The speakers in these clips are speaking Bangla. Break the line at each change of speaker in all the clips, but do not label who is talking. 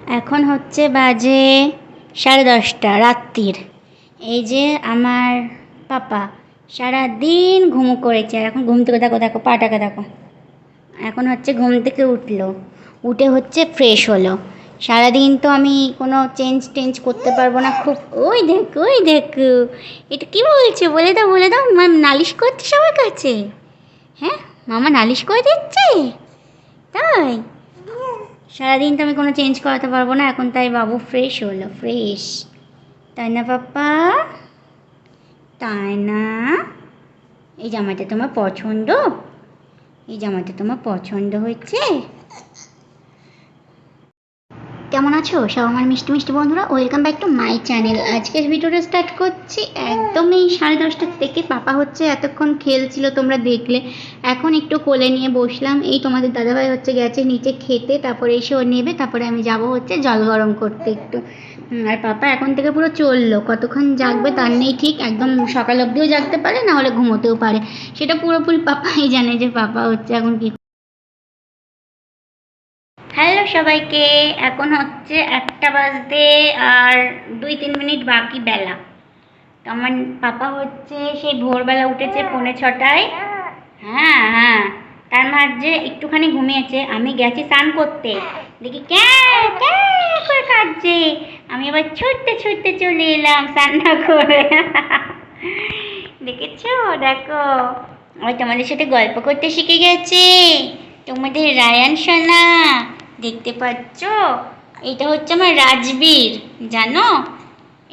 এখন হচ্ছে বাজে 10:30 রাত্রির। এই যে আমার পাপা সারাদিন ঘুমো করেছে, আর এখন ঘুম থেকে দেখো দেখো পাটাকে দেখো, এখন হচ্ছে ঘুম থেকে উঠলো, উঠে হচ্ছে ফ্রেশ হলো। সারাদিন তো আমি কোনো চেঞ্জ করতে পারবো না, খুব ওই দেখো এটা কী বলছে বলে দাও নালিশ করছে সবার কাছে। হ্যাঁ, মামা নালিশ করে দিচ্ছে, তাই সারাদিন তো আমি কোনো চেঞ্জ করাতে পারবো না এখন, তাই বাবু ফ্রেশ হলো, ফ্রেশ, তাই না পাপা? তাই না? এই জামাটা তোমার পছন্দ? এই জামাটা তোমার পছন্দ হয়েছে? কেমন আছো সব আমার মিষ্টি মিষ্টি বন্ধুরা? Welcome back to my channel. আজকের ভিডিওটা স্টার্ট করছি একদম এই 10:30 থেকে। পাপা হচ্ছে এতক্ষণ খেলছিল, তোমরা দেখলে। এখন একটু কোলে নিয়ে বসলাম। এই তোমাদের দাদাভাই হচ্ছে গেছে নিচে খেতে, তারপরে এসে ও নেবে, তারপরে আমি যাব হচ্ছে জল গরম করতে একটু। আর পাপা এখন থেকে পুরো চললো, কতক্ষণ জাগবে তার নেই ঠিক, একদম সকাল অবধিও জাগতে পারে, না হলে ঘুমোতেও পারে, সেটা পুরোপুরি পাপাই জানে যে পাপা হচ্ছে এখন কি। হ্যালো সবাইকে, এখন হচ্ছে 1টা বাজতে আর 2-3 মিনিট বাকি বেলা। তো আমার পাপা হচ্ছে সেই ভোরবেলা উঠেছে 5:45। হ্যাঁ হ্যাঁ, তার মাঝে একটুখানি ঘুমিয়েছে। আমি গেছি স্নান করতে, দেখি ক্যাঁ ক্যাঁ করে কাঁদছে। আমি আবার ছুটতে ছুটতে চলে এলাম স্নান না করে। দেখেছো? দেখো, ওই তোমাদের সাথে গল্প করতে শিখে গেছে তোমাদের রায়ান সোনা, দেখতে পাচ্ছ? এটা হচ্ছে আমার রাজবীর, জানো?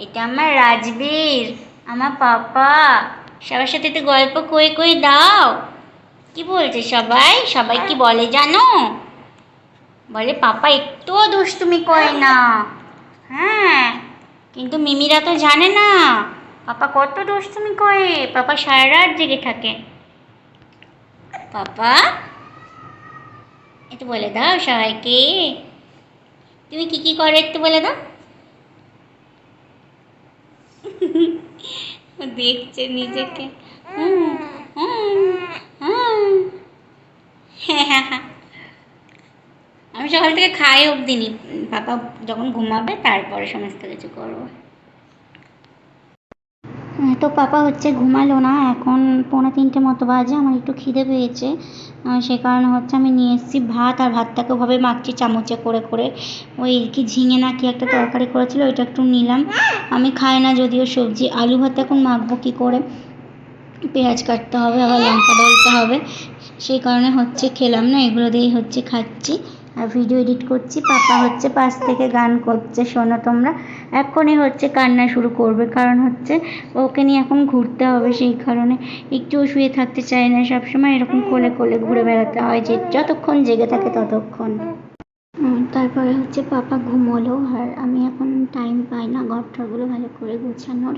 এটা আমার রাজবীর, আমার পাপা। সবার সাথে তো গল্প কয়ে কয়ে দাও। কি বলছে সবাই? সবাই কি বলে জানো? বলে পাপা একটুও দুষ্টুমি করে না। হ্যাঁ, কিন্তু মিমিরা তো জানে না পাপা কত দুষ্টুমি করে। পাপা সারা রাত জেগে থাকে। পাপা একটু বলে দাও সবাইকে, তুমি কি কি করে একটু বলে দাও। দেখছে নিজেকে। আমি সকাল থেকে খাই অবধি নি, পাপা যখন ঘুমাবে তারপরে সমস্ত কিছু করবো। তো পাপা হচ্ছে ঘুমালো না, এখন 2:45 মতো বাজে। আমার একটু খিদে পেয়েছে, সে কারণে হচ্ছে আমি নিয়ে এসেছি ভাত, আর ভাতটাকে ওভাবে মাখছি চামচে করে করে। ওই কি ঝিঙে না কি একটা তরকারি করেছিল, ওইটা একটু নিলাম। আমি খাই না যদিও সবজি। আলু ভাত এখন মাখবো কী করে, পেঁয়াজ কাটতে হবে, আবার লঙ্কা ডলতে হবে, সেই কারণে হচ্ছে খেলাম না, এগুলো দিয়েই হচ্ছে খাচ্ছি আর ভিডিও এডিট করছি। পাপা হচ্ছে পাশ থেকে গান করছে, শোনো তোমরা। এখনই হচ্ছে কান্না শুরু করবে, কারণ হচ্ছে ওকে নিয়ে এখন ঘুরতে হবে, সেই কারণে একটুও শুয়ে থাকতে চায় না, সবসময় এরকম কোলে কোলে ঘুরে বেড়াতে হয়, যে যতক্ষণ জেগে থাকে ততক্ষণ। তারপরে হচ্ছে পাপা ঘুমোলো, আর আমি এখন টাইম পাই না ঘরটাগুলো ভালো করে গোছানোর।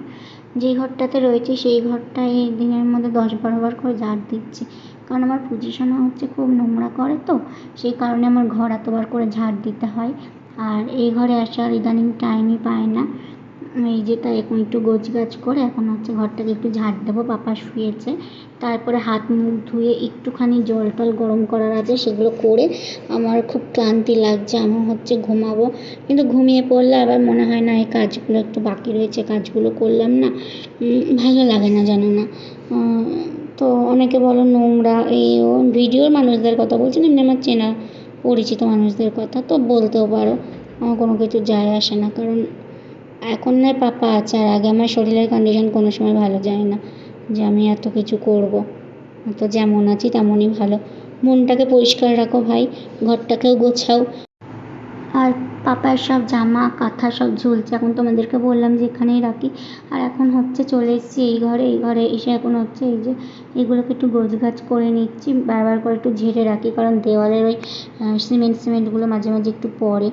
যেই ঘরটাতে রয়েছে সেই ঘরটায় দিনের মধ্যে 10-12 বার করে ঝাড় দিচ্ছি, কারণ আমার পজিশনে হচ্ছে খুব নোংরা করে, তো সেই কারণে আমার ঘর এতবার করে ঝাড় দিতে হয়। আর এই ঘরে আসার ইদানিং টাইমই পায় না, এই যে তাই এখন একটু গোছগাছ করে এখন হচ্ছে ঘরটাকে একটু ঝাড় দেবো। পাপা শুয়েছে, তারপরে হাত মুখ ধুয়ে একটুখানি জল টল গরম করার আছে, সেগুলো করে আমার খুব ক্লান্তি লাগছে, আমি হচ্ছে ঘুমাবো। কিন্তু ঘুমিয়ে পড়লে আবার মনে হয় না এই কাজগুলো একটু বাকি রয়েছে, কাজগুলো করলাম না, ভালো লাগে না, জানো না। তো অনেকে বলো নোংরা, এই ও ভিডিওর মানুষদের কথা বলছি না, এমনি আমার চেনা পরিচিত মানুষদের কথা, তো বলতেও পারো, আমার কোনো কিছু যায় আসে না, কারণ এখন নয় পাপা আছে, আর আগে আমার শরীরের কন্ডিশন কোনো সময় ভালো যায় না যে আমি এত কিছু করব। তো যেমন আছি তেমনই ভালো। মনটাকে পরিষ্কার রাখো ভাই, ঘরটাকেও গোছাও। আর পাপার সব জামা কাঁথা সব ঝুলছে, এখন তোমাদেরকে বললাম যে এখানেই রাখি। আর এখন হচ্ছে চলে এসেছি এই ঘরে এসে এখন হচ্ছে এই যে এগুলোকে একটু গোছগাছ করে নিচ্ছি, বারবার করে একটু ঝেড়ে রাখি, কারণ দেওয়ালের ওই সিমেন্টগুলো মাঝে মাঝে একটু পড়ে,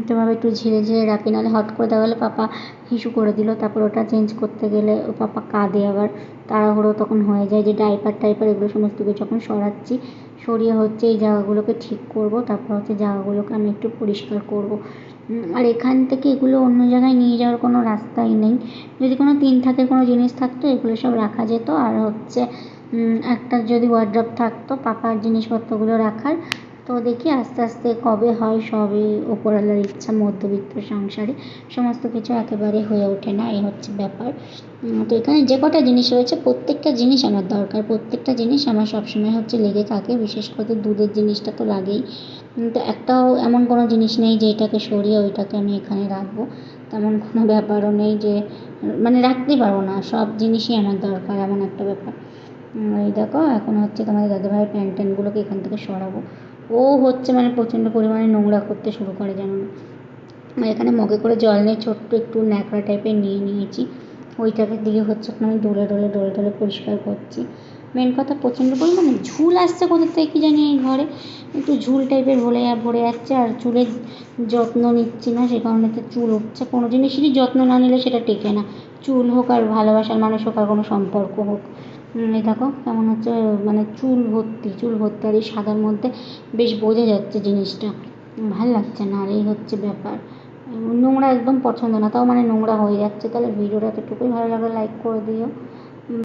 তো ভাবে একটু ঝেড়ে ঝেড়ে রাখি, নাহলে হট করে দেওয়ালে পাপা হিসু করে দিল, তারপর ওটা চেঞ্জ করতে গেলে ও পাপা কাঁদে, আবার তাড়াহুড়ো তখন হয়ে যায়, যে ডাইপার এগুলো সমস্ত কিছু যখন সরাচ্ছি, সরিয়ে হচ্ছে এই জায়গাগুলোকে ঠিক করব, তারপর হচ্ছে জায়গাগুলোকে আমি একটু পরিষ্কার করব। আর এখান থেকে এগুলো অন্য জায়গায় নিয়ে যাওয়ার কোনো রাস্তাই নেই, যদি কোনো 3 থাকের কোনো জিনিস থাকতো এগুলো সব রাখা যেত, আর হচ্ছে একটা যদি ওয়ার্ড্রপ থাকতো পাপার জিনিসপত্রগুলো রাখার, তো দেখি আস্তে আস্তে কবে হয়, সবই ওপরওয়ালার ইচ্ছা। মধ্যবিত্ত সংসারে সমস্ত কিছু একেবারে হয়ে ওঠে না, এই হচ্ছে ব্যাপার। তো এখানে যে কটা জিনিস রয়েছে প্রত্যেকটা জিনিস আমার দরকার, প্রত্যেকটা জিনিস আমার সবসময় হচ্ছে লেগে থাকে। বিশেষ করে দুধের জিনিসটা তো লাগেই। তো একটাও এমন কোনো জিনিস নেই যে এটাকে সরিয়ে ওইটাকে আমি এখানে রাখবো, তেমন কোনো ব্যাপারও নেই যে মানে রাখতেই পারবো না, সব জিনিসই আমার দরকার, এমন একটা ব্যাপার। এই দেখো এখন হচ্ছে তোমাদের দাদাভাইয়ের প্যান্ট ট্যান্টগুলোকে এখান থেকে সরাবো। ও হচ্ছে মানে প্রচণ্ড পরিমাণে নোংরা করতে শুরু করে, জানো না। এখানে মগে করে জল নিয়ে ছোট্ট একটু ন্যাকড়া টাইপের নিয়ে নিয়েছি, ওইটাকে দিয়ে হচ্ছে এখন আমি ডলে ডলে ডলে ডলে পরিষ্কার করছি। মেন কথা প্রচণ্ড পরিমাণে ঝুল আসছে কোথা থেকে কি জানি, এই ঘরে একটু ঝুল টাইপের ভরে যাচ্ছে, আর চুলের যত্ন নিচ্ছি না, সে কারণে তো চুল উঠছে। কোনো জিনিসেরই যত্ন না নিলে সেটা টেকে না, চুল হোক আর ভালোবাসার মানুষ হোক আর কোনো সম্পর্ক হোক। এই দেখো কেমন হচ্ছে মানে চুল ভর্তি, আর এই সাদার মধ্যে বেশ বোঝা যাচ্ছে জিনিসটা, ভাল লাগছে না। আর এই হচ্ছে ব্যাপার, নোংরা একদম পছন্দ না, তাও মানে নোংরা হয়ে যাচ্ছে। তাহলে ভিডিওটা এতটুকুই ভালো লাগলে লাইক করে দিও।